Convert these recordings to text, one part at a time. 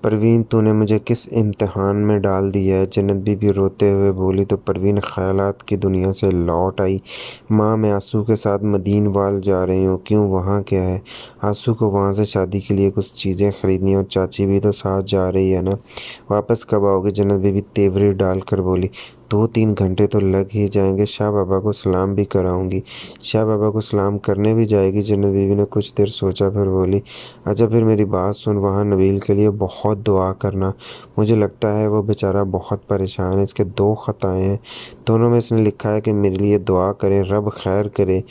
परवीन, तूने मुझे किस इम्तिहान में डाल दिया है? जन्नत बीबी रोते हुए बोली तो परवीन ख्यालात की दुनिया से लौट आई। माँ, मैं आंसू के साथ मदीनवाल जा रही हूँ। क्यों, वहाँ क्या है? आंसू को वहाँ से शादी के लिए कुछ चीज़ें खरीदनी, और चाची भी तो साथ जा रही है ना। वापस कब आओगे? जन्नत बीबी तेवरी डाल कर बोली। 2-3 घंटे तो लग ही जाएंगे। शाह बाबा को सलाम भी कराऊंगी। शाह बाबा को सलाम करने भी जाएगी? जन्नत बीबी ने कुछ देर सोचा, फिर बोली, अच्छा फिर मेरी बात सुन, वहाँ नबील के लिए बहुत दुआ करना। मुझे लगता है वो बेचारा बहुत परेशान है। इसके 2 खताएं हैं, दोनों में इसने लिखा है कि मेरे लिए दुआ करें, रब खैर करे,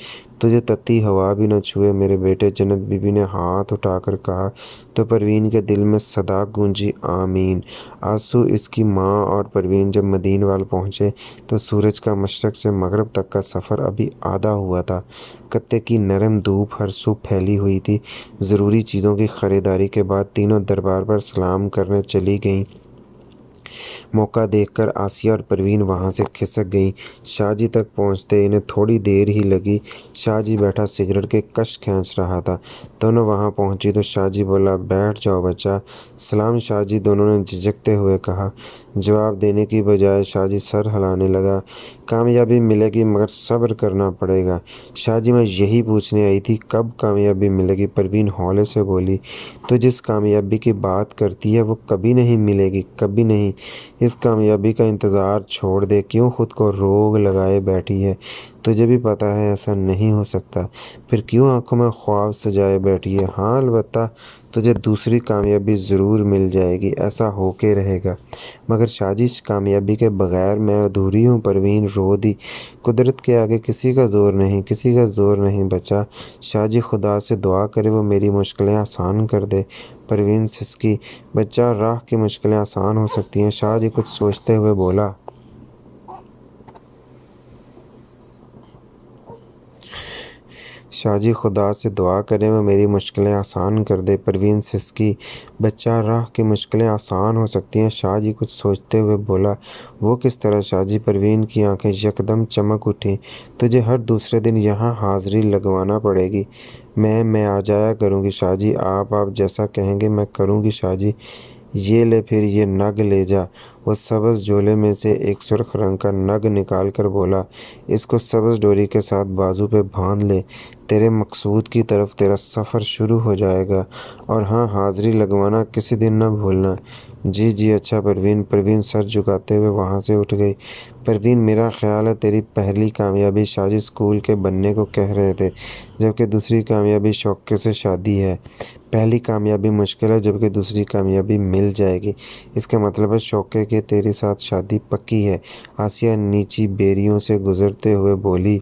तुझे तत्ती हवा भी न छुए मेरे बेटे। जन्नत बीबी ने हाथ उठाकर कहा तो परवीन के दिल में सदा गूंजी आमीन। आंसू इसकी माँ और परवीन जब मदीनवाल पहुँचे तो सूरज का मशरक से मगरब तक का सफ़र अभी आधा हुआ था। कत्ते की नरम धूप हर सू फैली हुई थी। ज़रूरी चीज़ों की खरीदारी के बाद तीनों दरबार पर सलाम करने चली गईं। मौका देखकर आसिया और परवीन वहां से खिसक गईं। शाहजी तक पहुंचते इन्हें थोड़ी देर ही लगी। शाहजी बैठा सिगरेट के कश खींच रहा था। दोनों वहां पहुंची तो शाहजी बोला, बैठ जाओ बच्चा। सलाम शाहजी, दोनों ने झिझकते हुए कहा। जवाब देने की बजाय शाहजी सर हिलाने लगा। कामयाबी मिलेगी मगर सब्र करना पड़ेगा। शाहजी, मैं यही पूछने आई थी, कब कामयाबी मिलेगी? परवीन हौले से बोली, तो जिस कामयाबी की बात करती है वो कभी नहीं मिलेगी, कभी नहीं। इस कामयाबी का इंतज़ार छोड़ दे, क्यों खुद को रोग लगाए बैठी है? तुझे भी पता है ऐसा नहीं हो सकता, फिर क्यों आंखों में ख्वाब सजाए बैठी है? हाँ, अलबत्ता तुझे दूसरी कामयाबी ज़रूर मिल जाएगी, ऐसा होके रहेगा। मगर शादी, इस कामयाबी के बगैर मैं अधूरी हूँ। परवीन रो दी। कुदरत के आगे किसी का ज़ोर नहीं, किसी का ज़ोर नहीं बचा। शाहजी खुदा से दुआ करे वो मेरी मुश्किलें आसान कर दे। परवीन सिसकी। बच्चा, राह की मुश्किलें आसान हो सकती हैं। शाहजी कुछ सोचते हुए बोला। शाहजी खुदा से दुआ करें वो मेरी मुश्किलें आसान कर दे। परवीन सिसकी। बच्चा, राह की मुश्किलें आसान हो सकती हैं। शाहजी कुछ सोचते हुए बोला। वो किस तरह? शाहजी। परवीन की आंखें यकदम चमक उठी। तुझे हर दूसरे दिन यहाँ हाजिरी लगवाना पड़ेगी। मैं आ जाया करूँगी शाहजी। आप जैसा कहेंगे मैं करूँगी शाहजी। ये ले, फिर ये नग ले जा। वो सब्ज झोले में से एक सुर्ख रंग का नग निकाल कर बोला, इसको सब्ज डोरी के साथ बाजू पे बांध ले। तेरे मकसूद की तरफ तेरा सफ़र शुरू हो जाएगा। और हाँ, हाजिरी लगवाना किसी दिन न भूलना। जी जी, अच्छा परवीन। परवीन सर झुकाते हुए वहाँ से उठ गई। परवीन, मेरा ख्याल है तेरी पहली कामयाबी शादी स्कूल के बनने को कह रहे थे, जबकि दूसरी कामयाबी शौक़े से शादी है। पहली कामयाबी मुश्किल है, जबकि दूसरी कामयाबी मिल जाएगी। इसका मतलब है शौक़े की तेरे साथ शादी पक्की है। आसिया नीची बेरियों से गुजरते हुए बोली।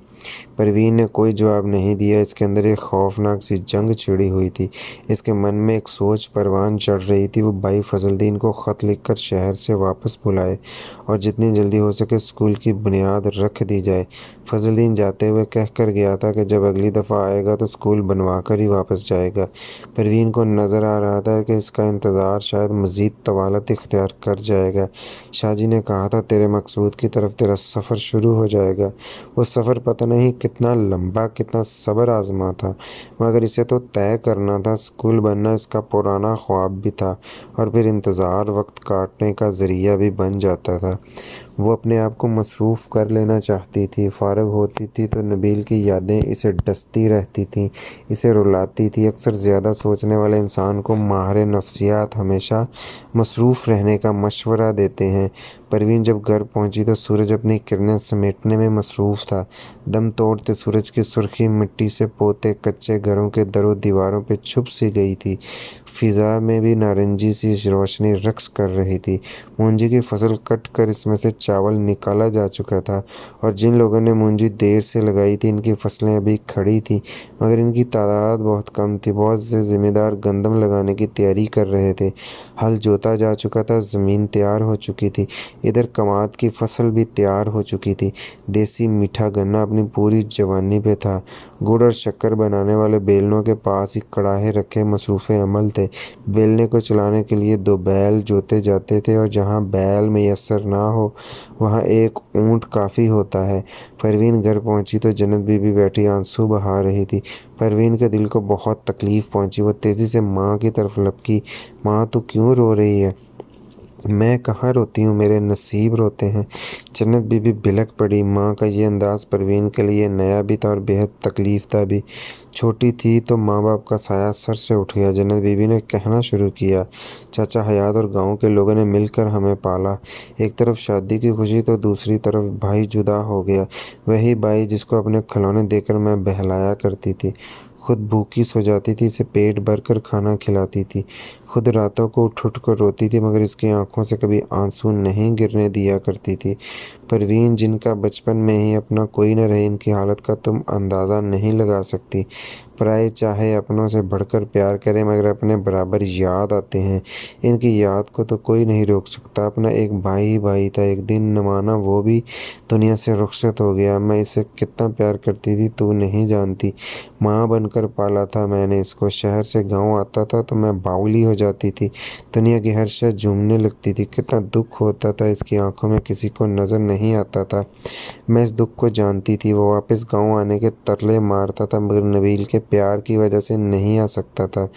परवीन ने कोई जवाब नहीं दिया। इसके अंदर एक खौफनाक सी जंग छिड़ी हुई थी। इसके मन में एक सोच परवान चढ़ रही थी। वो भाई फजलदीन को ख़त लिखकर शहर से वापस बुलाए और जितनी जल्दी हो सके स्कूल की बुनियाद रख दी जाए। फजलदीन जाते हुए कह कर गया था कि जब अगली दफ़ा आएगा तो स्कूल बनवा कर ही वापस जाएगा। परवीन को नज़र आ रहा था कि इसका इंतज़ार शायद मज़ीद तवालत इख्तियार कर जाएगा। शाहजी ने कहा था, तेरे मकसूद की तरफ तेरा सफ़र शुरू हो जाएगा। वो सफ़र पता नहीं कितना लंबा, कितना सब्र आज़मा था, मगर इसे तो तय करना था। स्कूल बनना इसका पुराना ख्वाब भी था, और फिर इंतज़ार वक्त काटने का ज़रिया भी बन जाता था। वो अपने आप को मसरूफ़ कर लेना चाहती थी। फ़ारिग होती थी तो नबील की यादें इसे डसती रहती थीं, इसे रुलाती थी। अक्सर ज़्यादा सोचने वाले इंसान को माहिर नफ्सियात हमेशा मसरूफ़ रहने का मशवरा देते हैं। परवीन जब घर पहुंची तो सूरज अपनी किरणें समेटने में मसरूफ़ था। दम तोड़ते सूरज की सुर्खी मिट्टी से पोते कच्चे घरों के दरों दीवारों पे छुप सी गई थी। फ़िज़ा में भी नारंगी सी रोशनी रक्स कर रही थी। मूंजी की फसल कट कर इसमें से चावल निकाला जा चुका था, और जिन लोगों ने मूंजी देर से लगाई थी इनकी फसलें अभी खड़ी थी, मगर इनकी तादाद बहुत कम थी। बहुत से ज़मींदार गंदम लगाने की तैयारी कर रहे थे। हल जोता जा चुका था, ज़मीन तैयार हो चुकी थी। इधर कमाद की फसल भी तैयार हो चुकी थी। देसी मीठा गन्ना अपनी पूरी जवानी पे था। गुड़ और शक्कर बनाने वाले बेलनों के पास ही कड़ाहे रखे मसरूफ़े अमल थे। बेलने को चलाने के लिए 2 बैल जोते जाते थे और जहाँ बैल मैसर ना हो वहाँ एक ऊँट काफ़ी होता है। परवीन घर पहुँची तो जन्नत बीबी बैठी आंसू बहा रही थी। परवीन के दिल को बहुत तकलीफ़ पहुँची। वो तेज़ी से माँ की तरफ लपकी। माँ, तू क्यों रो रही है? मैं कहाँ रोती हूँ, मेरे नसीब रोते हैं। जन्नत बीबी बिलख पड़ी। माँ का ये अंदाज परवीन के लिए नया भी था और बेहद तकलीफ़दा भी। छोटी थी तो माँ बाप का साया सर से उठ गया। जन्नत बीबी ने कहना शुरू किया, चाचा हयात और गांव के लोगों ने मिलकर हमें पाला। एक तरफ शादी की खुशी तो दूसरी तरफ भाई जुदा हो गया। वही भाई जिसको अपने खिलौने देकर मैं बहलाया करती थी। खुद भूखी सो जाती थी, इसे पेट भर कर खाना खिलाती थी। खुद रातों को उठ उठ कर रोती थी मगर इसकी आंखों से कभी आंसू नहीं गिरने दिया करती थी। परवीन, जिनका बचपन में ही अपना कोई न रहे, इनकी हालत का तुम अंदाज़ा नहीं लगा सकती। पराए चाहे अपनों से बढ़कर प्यार करें मगर अपने बराबर याद आते हैं। इनकी याद को तो कोई नहीं रोक सकता। अपना एक भाई ही भाई था, एक दिन न माना वो भी दुनिया से रुखसत हो गया। मैं इसे कितना प्यार करती थी तू नहीं जानती। माँ बनकर पाला था मैंने इसको। शहर से गाँव आता था तो मैं बावली हो जाती थी। दुनिया की हर शय झूमने लगती थी। कितना दुख होता था, इसकी आंखों में किसी को नज़र नहीं आता था। मैं इस दुख को जानती थी। वो वापस गांव आने के तरले मारता था मगर नबील के प्यार की वजह से नहीं आ सकता था।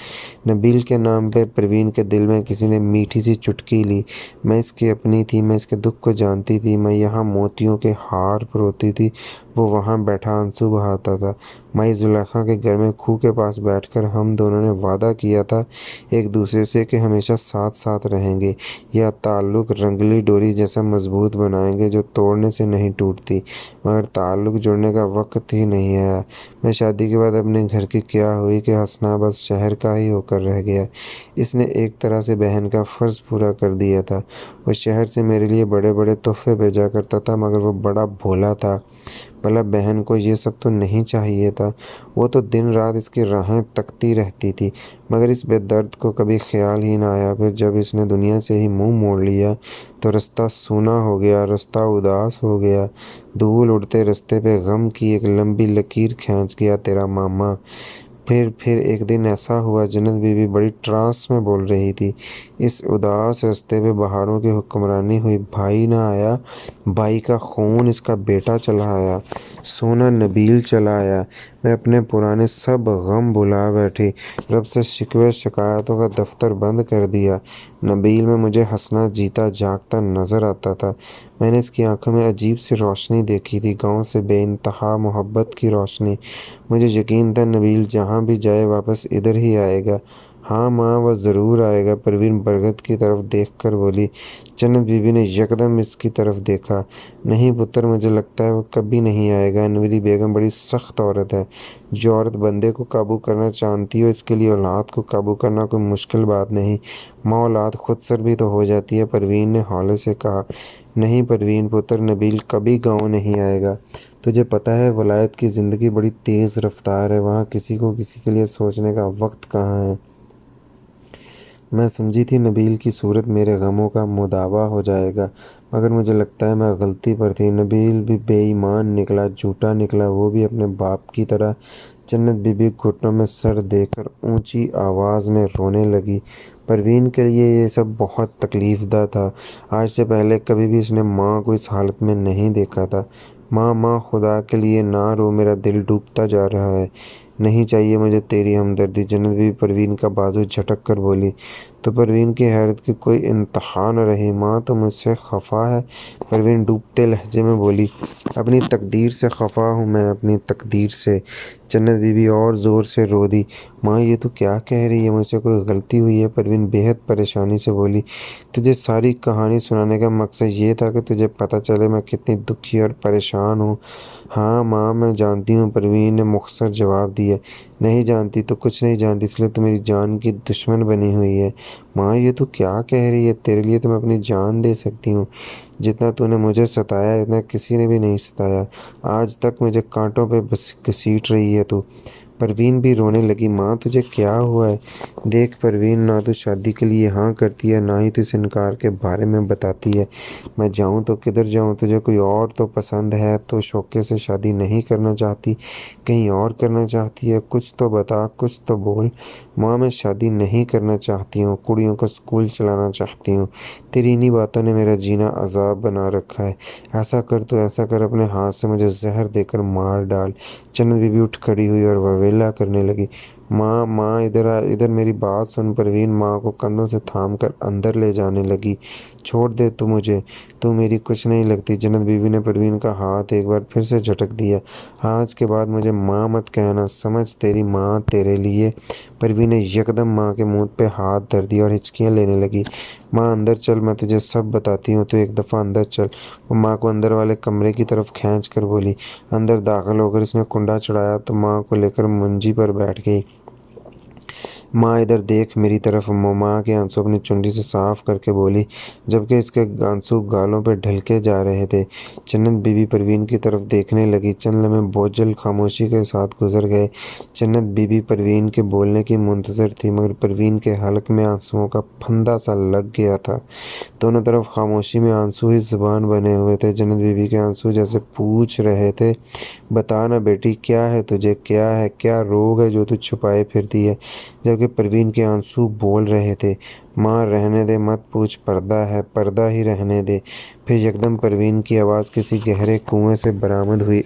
नबील के नाम पे परवीन के दिल में किसी ने मीठी सी चुटकी ली। मैं इसकी अपनी थी, मैं इसके दुख को जानती थी। मैं यहाँ मोतियों के हार परोती थी, वो वहाँ बैठा आंसू बहाता था। माई जुलेखा के घर में खूह के पास बैठकर हम दोनों ने वादा किया था एक दूसरे से कि हमेशा साथ साथ रहेंगे। यह ताल्लुक़ रंगली डोरी जैसा मजबूत बनाएंगे जो तोड़ने से नहीं टूटती। मगर ताल्लुक़ जोड़ने का वक्त ही नहीं आया। मैं शादी के बाद अपने घर की क्या हुई कि हंसना बस शहर का ही होकर रह गया। इसने एक तरह से बहन का फ़र्ज़ पूरा कर दिया था। वो शहर से मेरे लिए बड़े बड़े तोहफे भेजा करता था मगर वो बड़ा भोला था। भला बहन को ये सब तो नहीं चाहिए था। वो तो दिन रात इसकी राहें तकती रहती थी मगर इस बेदर्द को कभी ख्याल ही ना आया। फिर जब इसने दुनिया से ही मुंह मोड़ लिया तो रास्ता सूना हो गया, रास्ता उदास हो गया। धूल उड़ते रास्ते पे गम की एक लंबी लकीर खींच गया तेरा मामा। फिर एक दिन ऐसा हुआ, जन्नत बीबी बड़ी ट्रांस में बोल रही थी। इस उदास रास्ते पे बहारों की हुक्मरानी हुई। भाई ना आया, भाई का खून इसका बेटा चला आया। सोना नबील चला आया। मैं अपने पुराने सब गम भुला बैठी। रब से शिकवे शिकायतों का दफ्तर बंद कर दिया। नबील में मुझे हंसना जीता जागता नजर आता था। मैंने इसकी आंखों में अजीब सी रोशनी देखी थी, गांव से बेइंतहा मोहब्बत की रोशनी। मुझे यकीन था नबील जहाँ भी जाए वापस इधर ही आएगा। हाँ माँ, वह ज़रूर आएगा। परवीन बरगद की तरफ देख कर बोली। जन्नत बीबी ने यकदम इसकी तरफ देखा। नहीं पुत्र, मुझे लगता है वो कभी नहीं आएगा। मेरी बेगम बड़ी सख्त औरत है। जो औरत बंदे को काबू करना चाहती हो, इसके लिए औलाद को काबू करना कोई मुश्किल बात नहीं। माँ, औलाद खुद सर भी तो हो जाती है। परवीन ने हौले से कहा। नहीं परवीन पुत्र, नबील कभी गाँव नहीं आएगा। तुझे पता है वलायत की ज़िंदगी बड़ी तेज़ रफ्तार है। वहाँ किसी को किसी के लिए सोचने का वक्त कहाँ है। मैं समझी थी नबील की सूरत मेरे गमों का मुदावा हो जाएगा मगर मुझे लगता है मैं गलती पर थी। नबील भी बेईमान निकला, झूठा निकला, वो भी अपने बाप की तरह। जन्नत बीबी घुटनों में सर देकर ऊंची आवाज़ में रोने लगी। परवीन के लिए ये सब बहुत तकलीफ़दा था। आज से पहले कभी भी इसने माँ को इस हालत में नहीं देखा था। माँ, माँ, खुदा के लिए ना रो, मेरा दिल डूबता जा रहा है। नहीं चाहिए मुझे तेरी हमदर्दी। जन्नत बीबी परवीन का बाजू झटक कर बोली। तो परवीन की हैरत की कोई इंतहा न रही। माँ, तो मुझसे खफा है? परवीन डूबते लहजे में बोली। अपनी तकदीर से खफा हूँ मैं, अपनी तकदीर से। जन्नत बीबी और ज़ोर से रो दी। माँ, ये तू क्या कह रही है? मुझसे कोई गलती हुई है? परवीन बेहद परेशानी से बोली। तुझे सारी कहानी सुनाने का मकसद ये था कि तुझे पता चले मैं कितनी दुखी और परेशान हूँ। हाँ माँ, मैं जानती हूँ, परवीन ने मुख्तसर जवाब दिया। नहीं जानती तो कुछ नहीं जानती, इसलिए तो मेरी जान की दुश्मन बनी हुई है। माँ, ये तू क्या कह रही है? तेरे लिए तो मैं अपनी जान दे सकती हूँ। जितना तूने मुझे सताया इतना किसी ने भी नहीं सताया। आज तक मुझे कांटों पे बस घसीट रही है तू। परवीन भी रोने लगी। माँ तुझे क्या हुआ है? देख परवीन, ना तो शादी के लिए हाँ करती है, ना ही तो इस इनकार के बारे में बताती है। मैं जाऊँ तो किधर जाऊँ? तुझे कोई और तो पसंद है? तो शौके से शादी नहीं करना चाहती, कहीं और करना चाहती है? कुछ तो बता, कुछ तो बोल। माँ मैं शादी नहीं करना चाहती हूँ, कुड़ियों का स्कूल चलाना चाहती हूँ। तेरी इन्हीं बातों ने मेरा जीना अजाब बना रखा है। ऐसा कर तो ऐसा कर, अपने हाथ से मुझे जहर देकर मार डाल। जन्नत बीबी उठ खड़ी हुई और ववेला करने लगी। माँ माँ इधर आ, इधर मेरी बात सुन। परवीन माँ को कंधों से थाम कर अंदर ले जाने लगी। छोड़ दे तू मुझे, तू मेरी कुछ नहीं लगती। जन्नत बीबी ने परवीन का हाथ एक बार फिर से झटक दिया। आज के बाद मुझे माँ मत कहना, समझ? तेरी माँ तेरे लिए। परवीन ने यकदम माँ के मुंह पे हाथ धर दिया और हिचकियाँ लेने लगी। माँ अंदर चल, मैं तुझे सब बताती हूँ, तू एक दफ़ा अंदर चल। वो माँ को अंदर वाले कमरे की तरफ खींच कर बोली। अंदर दाखिल होकर इसने कुंडा चढ़ाया तो माँ को लेकर मंजी पर बैठ गई। माँ इधर देख मेरी तरफ। माँ के आंसू अपनी चुंडी से साफ करके बोली, जबकि इसके आंसू गालों पर ढलके जा रहे थे। जन्नत बीबी परवीन की तरफ देखने लगी। चंद लम्हे बोझल खामोशी के साथ गुजर गए। जन्नत बीबी परवीन के बोलने की मुंतजर थी, मगर परवीन के हलक में आंसुओं का फंदा सा लग गया था। दोनों तरफ खामोशी में आंसू ही जुबान बने हुए थे। जन्नत बीबी के आंसू जैसे पूछ रहे थे, बता ना बेटी, क्या है तुझे? क्या है? क्या रोग है जो तू छुपाए फिरती है? जबकि परवीन के आंसू बोल रहे थे, माँ रहने दे, मत पूछ, पर्दा है, पर्दा ही रहने दे। फिर यकदम परवीन की आवाज़ किसी गहरे कुएं से बरामद हुई।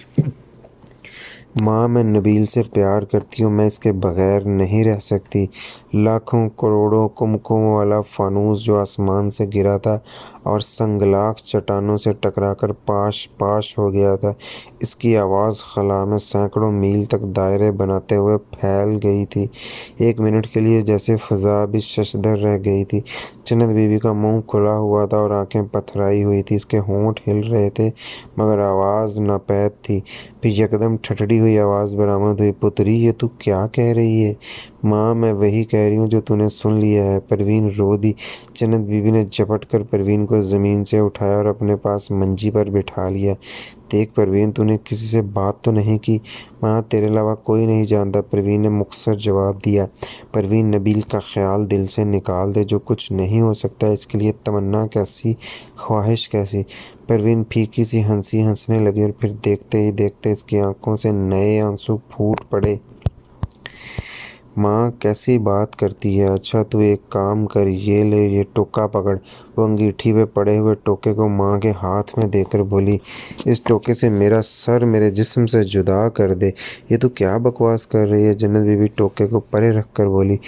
माँ मैं नबील से प्यार करती हूँ, मैं इसके बगैर नहीं रह सकती। लाखों करोड़ों कुमकुम वाला फानूस जो आसमान से गिरा था और संगलाख चट्टानों से टकराकर पाश पाश हो गया था, इसकी आवाज़ खला में सैकड़ों मील तक दायरे बनाते हुए फैल गई थी। एक मिनट के लिए जैसे फ़ज़ा भी शशदर रह गई थी। जन्नत बीबी का मुंह खुला हुआ था और आंखें पथराई हुई थी। इसके होंठ हिल रहे थे, मगर आवाज़ नापैद थी। फिर यकदम ठठड़ी हुई आवाज़ बरामद हुई, पुत्री ये तू क्या कह रही है? माँ मैं वही कह रही हूँ जो तूने सुन लिया है। परवीन रो दी। जन्नत बीबी ने झपट कर परवीन को ज़मीन से उठाया और अपने पास मंजी पर बिठा लिया। देख परवीन, तूने किसी से बात तो नहीं की? माँ तेरे अलावा कोई नहीं जानता, परवीन ने मुख्तसर जवाब दिया। परवीन नबील का ख्याल दिल से निकाल दे। जो कुछ नहीं हो सकता इसके लिए तमन्ना कैसी, ख्वाहिश कैसी। परवीन फीकी सी हंसी हंसने लगी और फिर देखते ही देखते इसकी आंखों से नए आंसू फूट पड़े। माँ कैसी बात करती है। अच्छा तू एक काम कर, ये ले, ये टोका पकड़। वो अंगीठी पे पड़े हुए टोके को माँ के हाथ में देकर बोली, इस टोके से मेरा सर मेरे जिस्म से जुदा कर दे। ये तू क्या बकवास कर रही है? जन्नत बीबी टोके को परे रख कर बोली।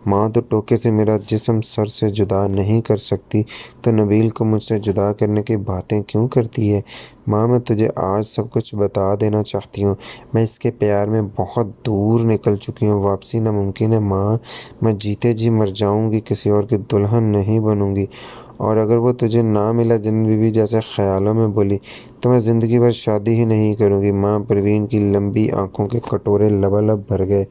माँ तो टोके से मेरा जिस्म सर से जुदा नहीं कर सकती, तो नबील को मुझसे जुदा करने की बातें क्यों करती है? माँ मैं तुझे आज सब कुछ बता देना चाहती हूँ। मैं इसके प्यार में बहुत दूर निकल चुकी हूँ, वापसी नामुमकिन है। माँ मैं जीते जी मर जाऊँगी, किसी और की दुल्हन नहीं बनूँगी। और अगर वो तुझे ना मिला, जन्नत बीबी जैसे ख्यालों में बोली, तो मैं ज़िंदगी भर शादी ही नहीं करूँगी। माँ परवीन की लंबी आंखों के कटोरे लबालब भर गए।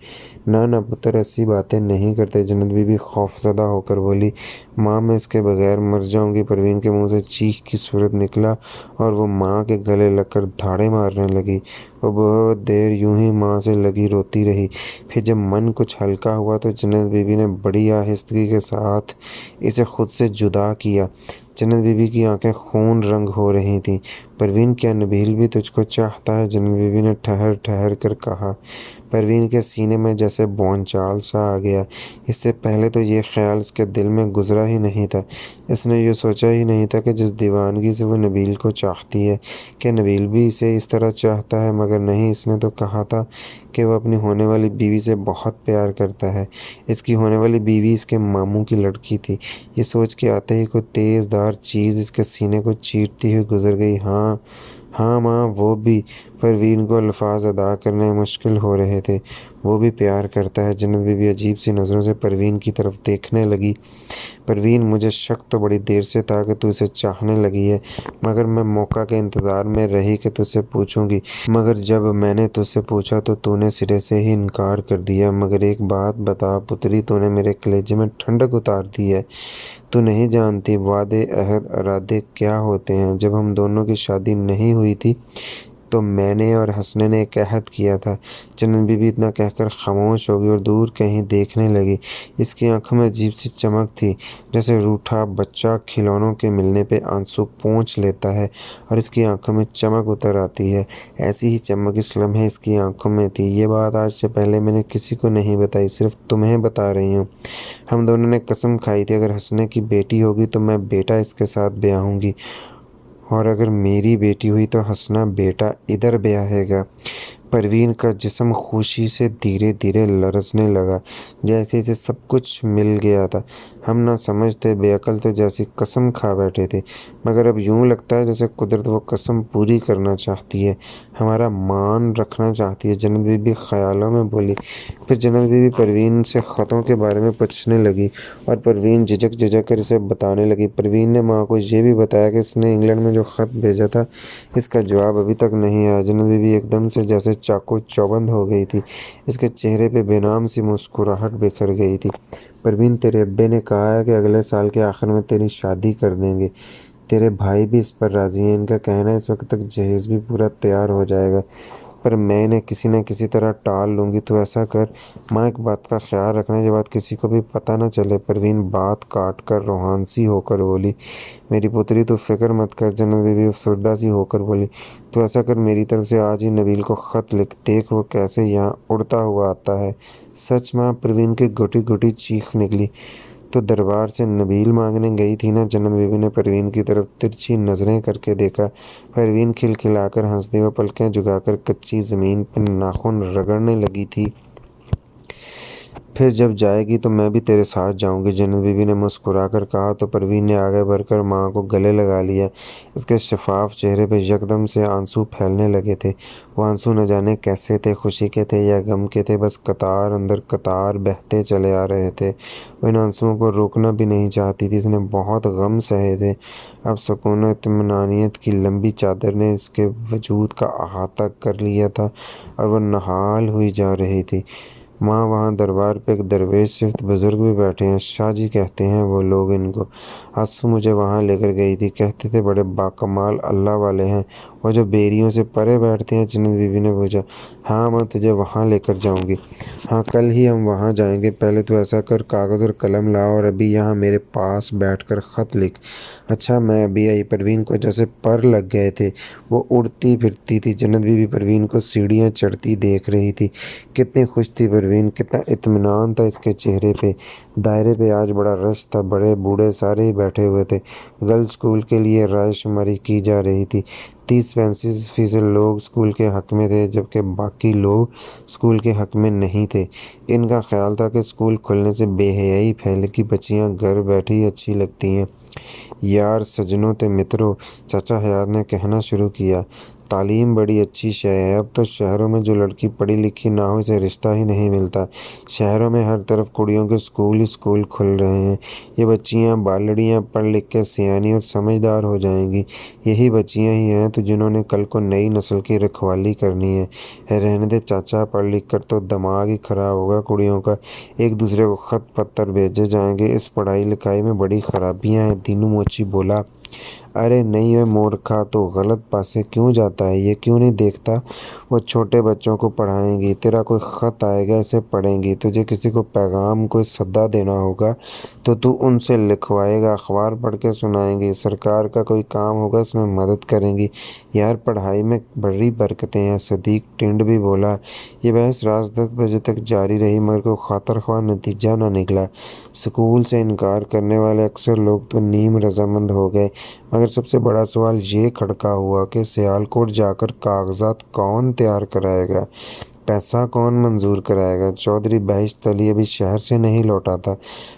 ना ना पुत्र, ऐसी बातें नहीं करते। जन्नत बीबी खौफजदा होकर बोली, माँ मैं इसके बगैर मर जाऊँगी। परवीन के मुंह से चीख की सूरत निकला और वो माँ के गले लगकर धाड़े मारने लगी। वो बहुत देर यूं ही माँ से लगी रोती रही। फिर जब मन कुछ हल्का हुआ तो जन्नत बीबी ने बड़ी आहिस्तगी के साथ इसे खुद से जुदा किया। जन्नत बीबी की आंखें खून रंग हो रही थीं। परवीन, क्या नबील भी तुझको चाहता है? जन्नत बीबी ने ठहर ठहर कर कहा। परवीन के सीने में जैसे भौंचाल सा आ गया। इससे पहले तो ये ख्याल इसके दिल में गुजरा ही नहीं था। इसने ये सोचा ही नहीं था कि जिस दीवानगी से वो नबील को चाहती है, क्या नबील भी इसे इस तरह चाहता है? मगर नहीं, इसने तो कहा था कि वह अपनी होने वाली बीवी से बहुत प्यार करता है। इसकी होने वाली बीवी इसके मामू की लड़की थी। ये सोच के आते ही कोई तेज़धार चीज़ इसके सीने को चीरती हुई गुजर गई। हाँ हाँ माँ, वो भी। परवीन को अल्फाज अदा करने मुश्किल हो रहे थे। वो भी प्यार करता है। जन्नत बीबी अजीब सी नज़रों से परवीन की तरफ देखने लगी। परवीन, मुझे शक तो बड़ी देर से था कि तू इसे चाहने लगी है, मगर मैं मौका के इंतज़ार में रही कि तुझसे पूछूंगी। मगर जब मैंने तुझसे पूछा तो तूने सिरे से ही इनकार कर दिया। मगर एक बात बता पुत्री, तूने मेरे कलेजे में ठंडक उतार दी है। तू नहीं जानती वादे, अहद, इरादे क्या होते हैं। जब हम दोनों की शादी नहीं हुई थी, तो मैंने और हंसने ने एक अहद किया था। जन्नत बीबी इतना कहकर खामोश हो गई और दूर कहीं देखने लगी। इसकी आंखों में अजीब सी चमक थी, जैसे रूठा बच्चा खिलौनों के मिलने पे आंसू पोंछ लेता है और इसकी आंखों में चमक उतर आती है। ऐसी ही चमक इस लम्हे इसकी आंखों में थी। ये बात आज से पहले मैंने किसी को नहीं बताई, सिर्फ तुम्हें बता रही हूँ। हम दोनों ने कसम खाई थी, अगर हंसने की बेटी होगी तो मैं बेटा इसके साथ ब्याहूंगी, और अगर मेरी बेटी हुई तो हंसना बेटा इधर ब्याहेगा। परवीन का जिस्म खुशी से धीरे धीरे लरसने लगा, जैसे इसे सब कुछ मिल गया था। हम ना समझ थे, बेअकल थे, जैसी कसम खा बैठे थे, मगर अब यूं लगता है जैसे कुदरत वो कसम पूरी करना चाहती है, हमारा मान रखना चाहती है। जन्नत बीबी ख्यालों में बोली। फिर जन्नत बीबी परवीन से ख़तों के बारे में पूछने लगी और परवीन झिझक झिझक कर इसे बताने लगी। परवीन ने माँ को ये भी बताया कि इसने इंग्लैंड में जो ख़त भेजा था, इसका जवाब अभी तक नहीं आया। जन्नत बीबी एकदम से जैसे चाकू चौबंद हो गई थी। इसके चेहरे पे बेनाम सी मुस्कुराहट बिखर गई थी। परवीन, तेरे अब्बे ने कहा है कि अगले साल के आखिर में तेरी शादी कर देंगे। तेरे भाई भी इस पर राजी हैं। इनका कहना है इस वक्त तक जहेज भी पूरा तैयार हो जाएगा, पर मैं इन्हें किसी न किसी तरह टाल लूँगी। तो ऐसा कर माँ, एक बात का ख्याल रखना, ये बात किसी को भी पता न चले। परवीन बात काट कर रोहानसी होकर बोली। मेरी पुत्री, तो फिक्र मत कर। जन्नत बीबी अफसरदा सी होकर बोली। तो ऐसा कर, मेरी तरफ से आज ही नबील को ख़त लिख, देख वो कैसे यहाँ उड़ता हुआ आता है। सच माँ, परवीन की घुटी घुटी चीख निकली। तो दरबार से नबील मांगने गई थी ना? जन्नत बीबी ने परवीन की तरफ तिरछी नजरें करके देखा। परवीन खिलखिलाकर हंसती हुई पलकें झुकाकर कच्ची जमीन पर नाखून रगड़ने लगी थी। फिर जब जाएगी तो मैं भी तेरे साथ जाऊंगी, जन्नत बीबी ने मुस्कुराकर कहा। तो परवीन ने आगे बढ़कर माँ को गले लगा लिया। इसके शफाफ चेहरे पर यकदम से आंसू फैलने लगे थे। वो आंसू न जाने कैसे थे, खुशी के थे या गम के थे, बस कतार अंदर कतार बहते चले आ रहे थे। वो इन आंसुओं को रोकना भी नहीं चाहती थी। इसने बहुत गम सहे थे। अब सुकून इत्मीनानियत की लंबी चादर ने इसके वजूद का अहाता कर लिया था और वह नहाल हुई जा रही थी। माँ, वहाँ दरबार पे एक दरवेश सिर्फ बुजुर्ग भी बैठे हैं, शाह जी कहते हैं वो लोग इनको। आंसू मुझे वहाँ लेकर गई थी, कहते थे बड़े बाकमाल अल्लाह वाले हैं। वो जो बेरियों से परे बैठते हैं? जन्नत बीबी ने पूछा। हाँ, मैं तुझे वहाँ लेकर जाऊँगी। हाँ, कल ही हम वहाँ जाएंगे। पहले तो ऐसा कर, कागज़ और कलम ला और अभी यहाँ मेरे पास बैठकर ख़त लिख। अच्छा, मैं अभी आई। परवीन को जैसे पर लग गए थे। वो उड़ती फिरती थी। जन्नत बीबी परवीन को सीढ़ियाँ चढ़ती देख रही थी। कितनी खुश थी परवीन, कितना इत्मीनान था इसके चेहरे पे। दायरे पे आज बड़ा रश था, बड़े बूढ़े सारे ही बैठे हुए थे। गर्ल्स स्कूल के लिए रायशुमारी की जा रही थी। 30-35% लोग स्कूल के हक में थे, जबकि बाकी लोग स्कूल के हक में नहीं थे। इनका ख्याल था कि स्कूल खुलने से बेहयाई फैलेगी, बच्चियां घर बैठी अच्छी लगती हैं। यार सज्जनों ते मित्रों, चाचा हयात ने कहना शुरू किया, तालीम बड़ी अच्छी शय है। अब तो शहरों में जो लड़की पढ़ी लिखी ना हो, इसे रिश्ता ही नहीं मिलता। शहरों में हर तरफ कुड़ियों के स्कूल ही स्कूल खुल रहे हैं। ये बच्चियां बालड़ियां पढ़ लिख के सियानी और समझदार हो जाएंगी। यही बच्चियां ही हैं तो जिन्होंने कल को नई नस्ल की रखवाली करनी है। रहने दे चाचा, पढ़ लिख कर तो दिमाग ही खराब होगा कुड़ियों का। एक दूसरे को खत पत्तर भेजे जाएंगे। इस पढ़ाई लिखाई में बड़ी खराबियां हैं। दीनू मोची बोला। अरे नहीं है मूर्खा, तो गलत पासे क्यों जाता है? ये क्यों नहीं देखता? वो छोटे बच्चों को पढ़ाएंगी, तेरा कोई ख़त आएगा, इसे पढ़ेंगी। तुझे किसी को पैगाम, कोई सद्दा देना होगा तो तू उनसे लिखवाएगा, अखबार पढ़ के सुनाएंगी। सरकार का कोई काम होगा, इसमें मदद करेंगी। यार पढ़ाई में बड़ी बरकतें हैं। सदीक टिंड भी बोला। ये बहस रात 10 बजे तक जारी रही, मगर कोई खातर ख्वाह नतीजा ना निकला। स्कूल से इनकार करने वाले अक्सर लोग तो नीम रजामंद हो गए, मगर सबसे बड़ा सवाल ये खड़का हुआ कि सियालकोट जाकर कागजात कौन तैयार कराएगा, पैसा कौन मंजूर कराएगा। चौधरी बहिश्त अली अभी शहर से नहीं लौटा था।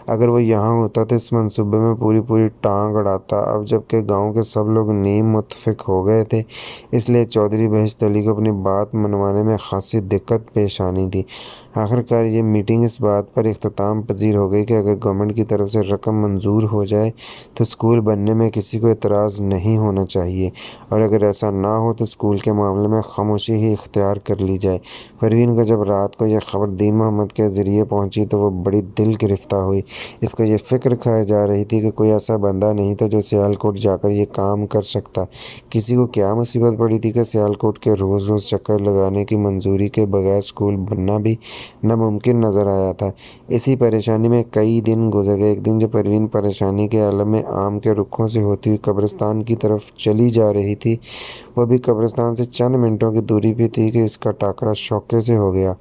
अगर वो यहाँ होता तो इस मंसूबे में पूरी पूरी टांग अड़ाता। अब जबकि गांव के सब लोग नीम मुत्फिक हो गए थे, इसलिए चौधरी बहिश्त अली को अपनी बात मनवाने में खासी दिक्कत पेश आनी थी। आखिरकार ये मीटिंग इस बात पर इख्तिताम पजीर हो गई कि अगर गवर्नमेंट की तरफ से रकम मंजूर हो जाए तो स्कूल बनने में किसी को एतराज़ नहीं होना चाहिए, और अगर ऐसा ना हो तो स्कूल के मामले में खामोशी ही इख्तियार कर ली जाए। परवीन को जब रात को यह खबर दीन मोहम्मद के ज़रिए पहुंची तो वह बड़ी दिल गिरफ्ता हुई। इसको ये फ़िक्र खाई जा रही थी कि कोई ऐसा बंदा नहीं था जो सियालकोट जाकर ये काम कर सकता। किसी को क्या मुसीबत पड़ी थी कि सियालकोट के रोज़ रोज़ चक्कर लगाने की मंजूरी के बगैर स्कूल बनना भी नामुमकिन नज़र आया था। इसी परेशानी में कई दिन गुजर गए। एक दिन जब परवीन परेशानी के आलम में आम के रुखों से होती हुई कब्रिस्तान की तरफ चली जा रही थी, वह भी कब्रिस्तान से चंद मिनटों की दूरी पे थी कि इसका टाकरा शौके से हो गया।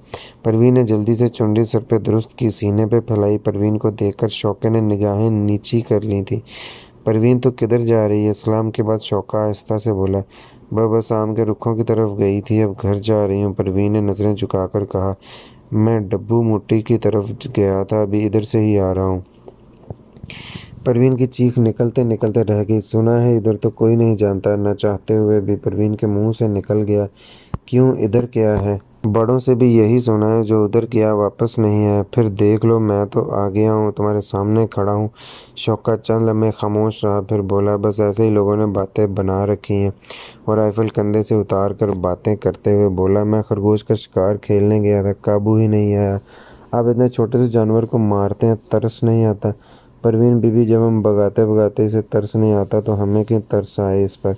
परवीन ने जल्दी से चुंडी सर पे दुरुस्त की, सीने पे फैलाई। परवीन को देखकर शौके ने निगाहें नीची कर ली थी। परवीन तो किधर जा रही है? सलाम के बाद शौका आहिस्ता से बोला। वह बस आम के रुखों की तरफ गई थी, अब घर जा रही हूँ। परवीन ने नज़रें झुकाकर कहा। मैं डब्बू मुट्ठी की तरफ गया था, अभी इधर से ही आ रहा हूँ। परवीन की चीख निकलते निकलते रह गई। सुना है इधर तो कोई नहीं जानता। न चाहते हुए भी परवीन के मुंह से निकल गया। क्यों, इधर क्या है? बड़ों से भी यही सुना है, जो उधर गया वापस नहीं आया। फिर देख लो, मैं तो आ गया हूँ, तुम्हारे सामने खड़ा हूँ। शौकत चंद लम्हे खामोश रहा, फिर बोला, बस ऐसे ही लोगों ने बातें बना रखी हैं। और राइफल कंधे से उतार कर बातें करते हुए बोला, मैं खरगोश का शिकार खेलने गया था, काबू ही नहीं आया। आप इतने छोटे से जानवर को मारते हैं, तरस नहीं आता? परवीन बीबी, जब हम भगाते भगाते इसे तरस नहीं आता तो हमें क्यों तरस आए इस पर?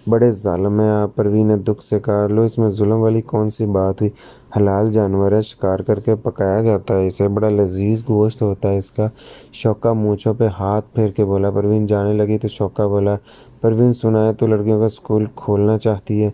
बड़े ज़ालिम हैं आप। परवीन ने दुख से कहा। लो, इसमें जुल्म वाली कौन सी बात हुई? हलाल जानवर है, शिकार करके पकाया जाता है इसे, बड़ा लजीज गोश्त होता है इसका। शौका मूँछों पे हाथ फेर के बोला। परवीन जाने लगी तो शौका बोला, परवीन सुना है तो लड़कियों का स्कूल खोलना चाहती है।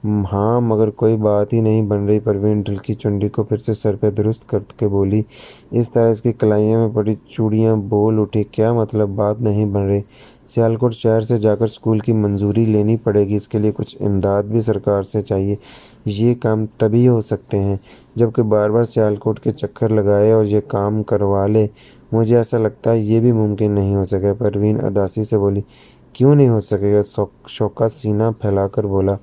हाँ, मगर कोई बात ही नहीं बन रही। परवीन ढिलकी चुंडी को फिर से सर पे दुरुस्त करके बोली। इस तरह इसकी कलाइयों में पड़ी चूड़ियाँ बोल उठी। क्या मतलब? बात नहीं बन रही? सियालकोट शहर से जाकर स्कूल की मंजूरी लेनी पड़ेगी, इसके लिए कुछ इमदाद भी सरकार से चाहिए। ये काम तभी हो सकते हैं जबकि बार बार सियालकोट के चक्कर लगाए और ये काम करवा ले। मुझे ऐसा लगता है ये भी मुमकिन नहीं हो सके। परवीन उदासी से बोली। क्यों नहीं हो सकेगा? शौका सीना फैलाकर बोला।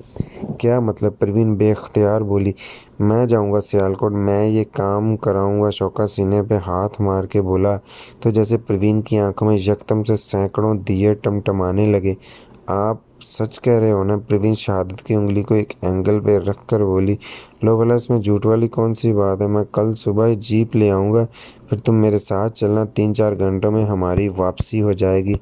क्या मतलब? परवीन बेख्तियार बोली। मैं जाऊंगा सियालकोट, मैं ये काम कराऊंगा। शौका सीने पे हाथ मार के बोला तो जैसे परवीन की आंखों में यकदम से सैकड़ों दिए टमटमाने लगे। आप सच कह रहे हो ना? परवीन शहादत की उंगली को एक एंगल पे रख कर बोली। लो भला, इसमें झूठ वाली कौन सी बात है? मैं कल सुबह ही जीप ले आऊँगा, फिर तुम मेरे साथ चलना। 3-4 घंटों में हमारी वापसी हो जाएगी।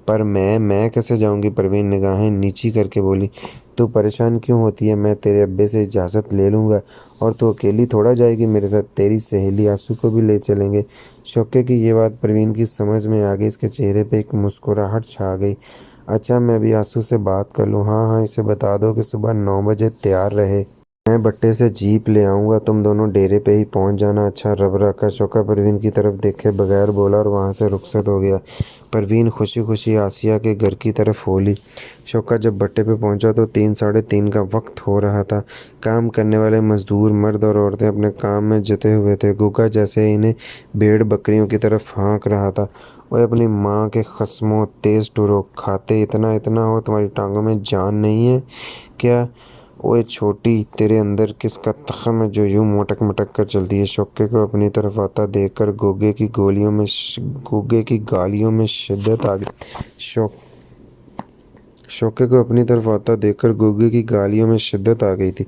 पर मैं कैसे जाऊंगी? परवीन निगाहें नीची करके बोली। तू परेशान क्यों होती है? मैं तेरे अब्बे से इजाज़त ले लूँगा, और तू अकेली थोड़ा जाएगी मेरे साथ, तेरी सहेली आंसू को भी ले चलेंगे। शौके की ये बात परवीन की समझ में आ गई। इसके चेहरे पे एक मुस्कुराहट छा गई। अच्छा, मैं भी आंसू से बात कर लूँ? हाँ हाँ, इसे बता दो कि सुबह 9 बजे तैयार रहे। मैं भट्टे से जीप ले आऊँगा, तुम दोनों डेरे पे ही पहुँच जाना। अच्छा, रब रखा। शौका परवीन की तरफ देखे बगैर बोला और वहाँ से रुखसत हो गया। परवीन खुशी खुशी आसिया के घर की तरफ हो ली। शौका जब भट्टे पे पहुंचा तो 3-3:30 का वक्त हो रहा था। काम करने वाले मजदूर मर्द और औरतें अपने काम में जुटे हुए थे। गुग्गा जैसे इन्हें भेड़ बकरियों की तरफ हाँक रहा था। ओए अपनी माँ के खस्मों, तेज टुरो, खाते इतना इतना हो, तुम्हारी टांगों में जान नहीं है क्या? ओए छोटी, तेरे अंदर किसका तखम है जो यूं मोटक मटक कर चलती है? शौके को अपनी तरफ आता देखकर गोगे की गालियों में शिद्दत आ गई। शौक शौके को अपनी तरफ आता देखकर गोगे की गालियों में शिद्दत आ गई थी।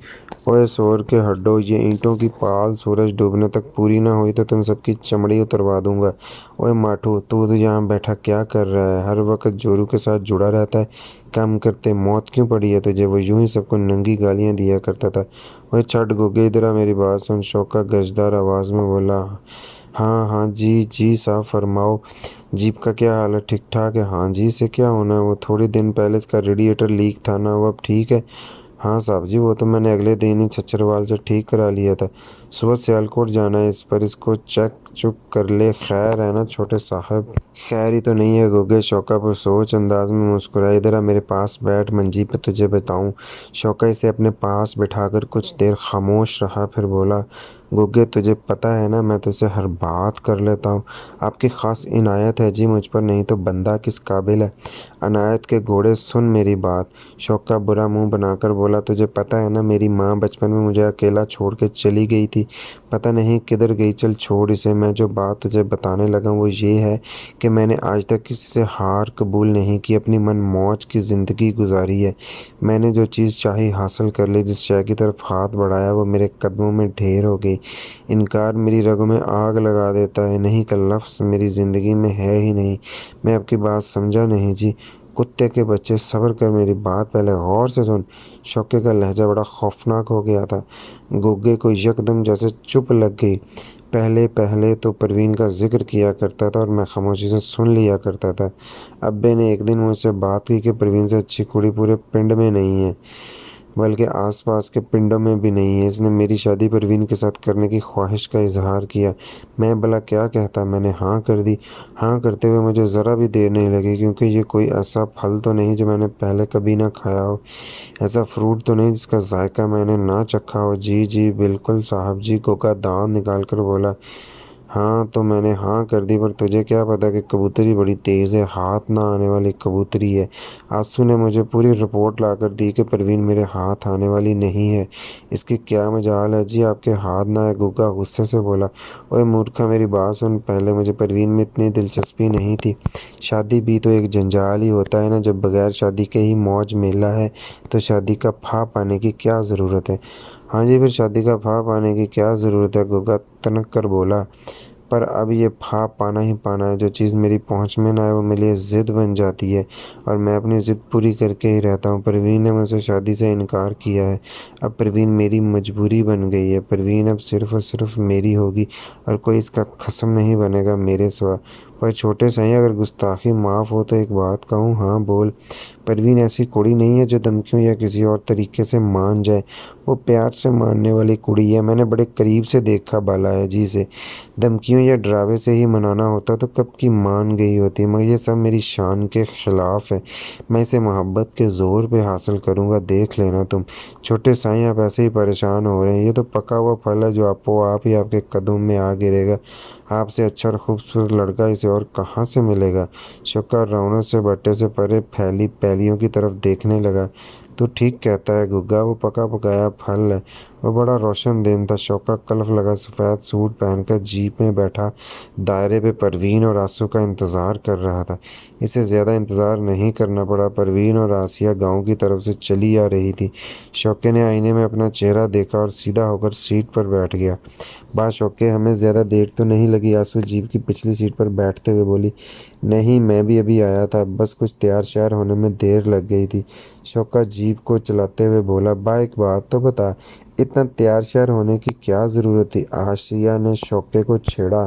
ओए सोर के हड्डों, ये ईंटों की पाल सूरज डूबने तक पूरी ना हुई तो तुम सबकी चमड़ी उतरवा दूंगा। ओए माठू, तू तो यहाँ बैठा क्या कर रहा है? हर वक्त जोरू के साथ जुड़ा रहता है। काम करते मौत क्यों पड़ी है तुझे? वो यूं ही सबको नंगी गालियां दिया करता था। ओए छठ गोगे, इधर आ, मेरी बात सुन। शौका गजदार आवाज में बोला। हाँ हाँ जी जी साहब, फरमाओ। जीप का क्या हाल है? ठीक ठाक है। हाँ जी से क्या होना है? वो थोड़ी दिन पहले इसका रेडिएटर लीक था ना, वो अब ठीक है? हाँ साहब जी, वो तो मैंने अगले दिन ही छछरवाल से ठीक करा लिया था। सुबह सियालकोट जाना है, इस पर इसको चेक चुप कर ले, खैर है ना छोटे साहब? खैर ही तो नहीं है गुग्गे, शौका पुरसोच अंदाज में मुस्कुराया। इधर आ मेरे पास बैठ, मंजी पे तुझे बताऊं। शौका इसे अपने पास बिठाकर कुछ देर खामोश रहा, फिर बोला, गुग्गे तुझे पता है ना, मैं तुझसे हर बात कर लेता हूँ। आपकी खास इनायत है जी मुझ पर, नहीं तो बंदा किस काबिल है। अनायत के घोड़े सुन मेरी बात। शौका बुरा मुंह बनाकर बोला, तुझे पता है ना, मेरी माँ बचपन में मुझे अकेला छोड़ के चली गई थी। पता नहीं किधर गई, चल छोड़ इसे। मैं जो बात तुझे बताने लगा वो ये है कि मैंने आज तक किसी से हार कबूल नहीं की, अपनी मन मौज की ज़िंदगी गुजारी है। मैंने जो चीज़ चाही हासिल कर ली, जिस शय की तरफ हाथ बढ़ाया वो मेरे कदमों में ढेर हो गई। इनकार मेरी रगों में आग लगा देता है, नहीं का लफ्ज़ मेरी ज़िंदगी में है ही नहीं। मैं आपकी बात समझा नहीं जी। कुत्ते के बच्चे, सब्र कर, मेरी बात पहले गौर से सुन। शौके का लहजा बड़ा खौफनाक हो गया था। गुग्गे को यकदम जैसे चुप लग गई। पहले पहले तो परवीन का जिक्र किया करता था और मैं खामोशी से सुन लिया करता था। अब्बे ने एक दिन मुझसे बात की कि परवीन से अच्छी कुड़ी पूरे पिंड में नहीं है, बल्कि आसपास के पिंडों में भी नहीं है। इसने मेरी शादी परवीन के साथ करने की ख्वाहिश का इजहार किया। मैं भला क्या कहता, मैंने हाँ कर दी। हाँ करते हुए मुझे ज़रा भी देर नहीं लगी, क्योंकि ये कोई ऐसा फल तो नहीं जो मैंने पहले कभी ना खाया हो, ऐसा फ्रूट तो नहीं जिसका जायका मैंने ना चखा हो। जी जी बिल्कुल साहब जी, कोका दांत निकाल कर बोला। हाँ तो मैंने हाँ कर दी, पर तुझे क्या पता कि कबूतरी बड़ी तेज़ है, हाथ ना आने वाली कबूतरी है। आंसू ने मुझे पूरी रिपोर्ट लाकर दी कि परवीन मेरे हाथ आने वाली नहीं है। इसकी क्या मजाल है जी आपके हाथ ना आए, गुग्गा गुस्से से बोला। ओए मूर्खा मेरी बात सुन, पहले मुझे परवीन में इतनी दिलचस्पी नहीं थी। शादी भी तो एक जंजाल ही होता है ना, जब बगैर शादी के ही मौज मेला है तो शादी का फा पाने की क्या ज़रूरत है। हाँ जी, फिर शादी का फा पाने की क्या ज़रूरत है, गुग्गा तनक कर बोला। पर अब ये ख़्वाब पाना ही पाना है। जो चीज़ मेरी पहुँच में ना आए वो मेरे लिए ज़िद बन जाती है, और मैं अपनी ज़िद पूरी करके ही रहता हूँ। परवीन ने मुझसे शादी से इनकार किया है। अब परवीन मेरी मजबूरी बन गई है। परवीन अब सिर्फ़ और सिर्फ़ मेरी होगी, और कोई इसका ख़सम नहीं बनेगा मेरे सिवा। पर छोटे साईं, अगर गुस्ताखी माफ़ हो तो एक बात कहूँ। हाँ बोल। परवीन ऐसी कुड़ी नहीं है जो धमकियों या किसी और तरीके से मान जाए। वो प्यार से मानने वाली कुड़ी है। मैंने बड़े करीब से देखा बालाया जी से। धमकियों या डरावे से ही मनाना होता तो कब की मान गई होती, मगर ये सब मेरी शान के खिलाफ है। मैं इसे मोहब्बत के ज़ोर पे हासिल करूँगा, देख लेना तुम। छोटे साईं, आप ऐसे ही परेशान हो रहे हैं। ये तो पका हुआ फल है जो आपको आप ही आपके कदम में आ गिरेगा। आपसे अच्छा और खूबसूरत लड़का इसे और कहाँ से मिलेगा। शौका रौनक से भट्टे से परे फैली पैलियों की तरफ देखने लगा। तू ठीक कहता है गुग्गा, वो पका पकाया फल है। वो बड़ा रोशन दिन था। शौका कल्फ लगा सफ़ेद सूट पहनकर जीप में बैठा दायरे पे परवीन और आंसू का इंतज़ार कर रहा था। इसे ज़्यादा इंतज़ार नहीं करना पड़ा। परवीन और आसिया गांव की तरफ से चली आ रही थी। शौके ने आईने में अपना चेहरा देखा और सीधा होकर सीट पर बैठ गया। बात शौके, हमें ज़्यादा देर तो नहीं लगी। आंसू जीप की पिछली सीट पर बैठते हुए बोली, नहीं मैं भी अभी आया था, बस कुछ तैयार श्यार होने में देर लग गई थी। शौका जीप को चलाते हुए बोला, बा एक बात तो बता, इतना तैयार श्यार होने की क्या ज़रूरत थी। आसिया ने शौके को छेड़ा।